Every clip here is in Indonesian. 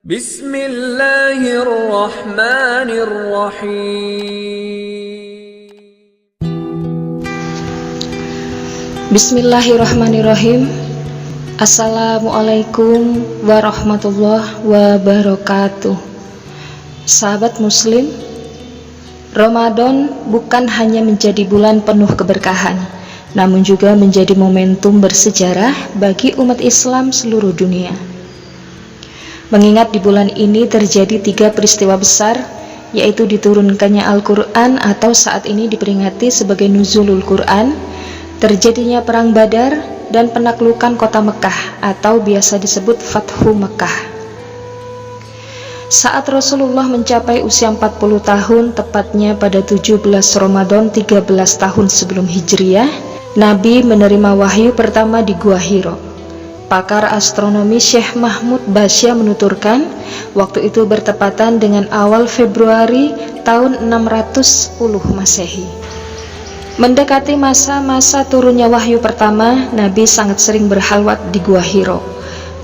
Bismillahirrahmanirrahim. Bismillahirrahmanirrahim. Assalamualaikum warahmatullahi wabarakatuh. Sahabat muslim, Ramadan bukan hanya menjadi bulan penuh keberkahan, namun juga menjadi momentum bersejarah bagi umat Islam seluruh dunia. Mengingat di bulan ini terjadi 3 peristiwa besar, yaitu diturunkannya Al-Quran atau saat ini diperingati sebagai Nuzulul Quran, terjadinya Perang Badar, dan penaklukan kota Mekah atau biasa disebut Fathu Mekah. Saat Rasulullah mencapai usia 40 tahun, tepatnya pada 17 Ramadan 13 tahun sebelum Hijriah, Nabi menerima wahyu pertama di Gua Hiro. Pakar astronomi Syekh Mahmud Basya menuturkan, waktu itu bertepatan dengan awal Februari tahun 610 Masehi. Mendekati masa-masa turunnya wahyu pertama, Nabi sangat sering berhalwat di Gua Hiro,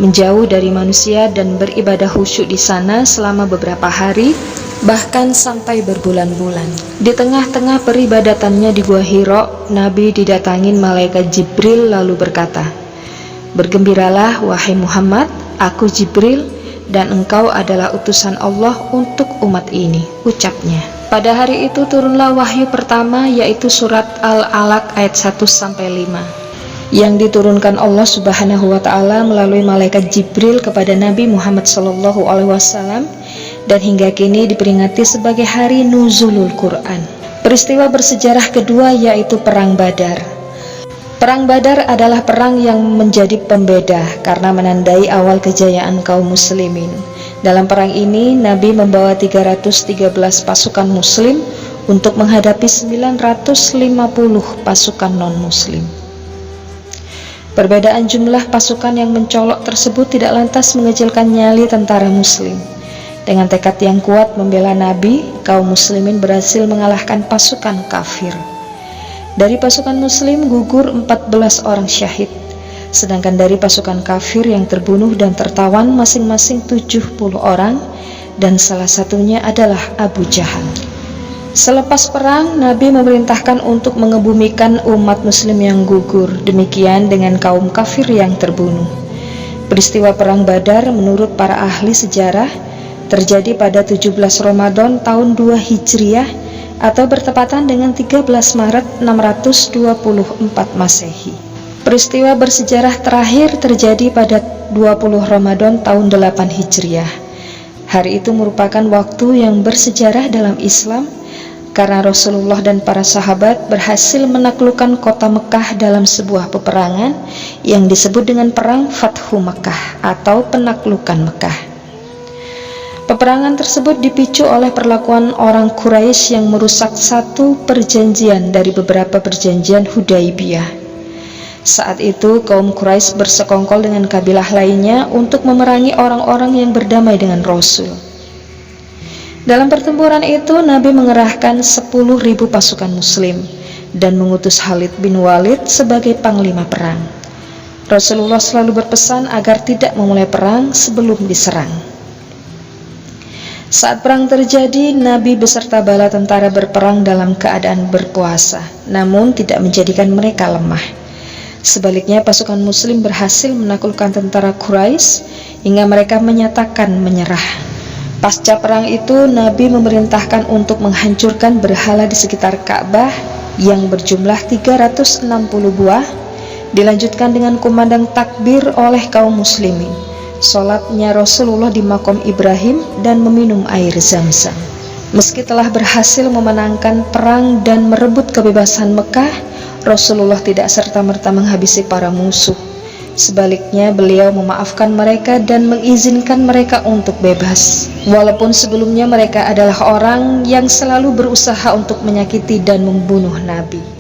menjauh dari manusia dan beribadah khusyuk di sana selama beberapa hari, bahkan sampai berbulan-bulan. Di tengah-tengah peribadatannya di Gua Hiro, Nabi didatangin malaikat Jibril lalu berkata, "Bergembiralah wahai Muhammad, aku Jibril dan engkau adalah utusan Allah untuk umat ini," ucapnya. Pada hari itu turunlah wahyu pertama, yaitu surat Al-Alaq ayat 1-5 yang diturunkan Allah Subhanahu wa ta'ala melalui malaikat Jibril kepada Nabi Muhammad SAW, dan hingga kini diperingati sebagai hari Nuzulul Quran. Peristiwa bersejarah kedua yaitu Perang Badar. Perang Badar adalah perang yang menjadi pembeda karena menandai awal kejayaan kaum muslimin. Dalam perang ini, Nabi membawa 313 pasukan muslim untuk menghadapi 950 pasukan non-muslim. Perbedaan jumlah pasukan yang mencolok tersebut tidak lantas mengecilkan nyali tentara muslim. Dengan tekad yang kuat membela Nabi, kaum muslimin berhasil mengalahkan pasukan kafir. Dari pasukan muslim gugur 14 orang syahid, sedangkan dari pasukan kafir yang terbunuh dan tertawan masing-masing 70 orang, dan salah satunya adalah Abu Jahal. Selepas perang, Nabi memerintahkan untuk mengebumikan umat muslim yang gugur, demikian dengan kaum kafir yang terbunuh. Peristiwa Perang Badar menurut para ahli sejarah terjadi pada 17 Ramadan tahun 2 Hijriah, atau bertepatan dengan 13 Maret 624 Masehi. Peristiwa bersejarah terakhir terjadi pada 20 Ramadan tahun 8 Hijriah. Hari itu merupakan waktu yang bersejarah dalam Islam karena Rasulullah dan para sahabat berhasil menaklukkan kota Mekah dalam sebuah peperangan yang disebut dengan Perang Fathu Mekah atau penaklukan Mekah. Peperangan tersebut dipicu oleh perlakuan orang Quraisy yang merusak satu perjanjian dari beberapa perjanjian Hudaibiyah. Saat itu kaum Quraisy bersekongkol dengan kabilah lainnya untuk memerangi orang-orang yang berdamai dengan Rasul. Dalam pertempuran itu Nabi mengerahkan 10.000 pasukan muslim dan mengutus Khalid bin Walid sebagai panglima perang. Rasulullah selalu berpesan agar tidak memulai perang sebelum diserang. Saat perang terjadi, Nabi beserta bala tentara berperang dalam keadaan berpuasa, namun tidak menjadikan mereka lemah. Sebaliknya, pasukan muslim berhasil menaklukkan tentara Quraisy hingga mereka menyatakan menyerah. Pasca perang itu, Nabi memerintahkan untuk menghancurkan berhala di sekitar Ka'bah yang berjumlah 360 buah, dilanjutkan dengan kumandang takbir oleh kaum muslimin. Sholatnya Rasulullah di Maqam Ibrahim dan meminum air Zam-Zam. Meski telah berhasil memenangkan perang dan merebut kebebasan Mekah, Rasulullah tidak serta-merta menghabisi para musuh. Sebaliknya, beliau memaafkan mereka dan mengizinkan mereka untuk bebas. Walaupun sebelumnya mereka adalah orang yang selalu berusaha untuk menyakiti dan membunuh Nabi.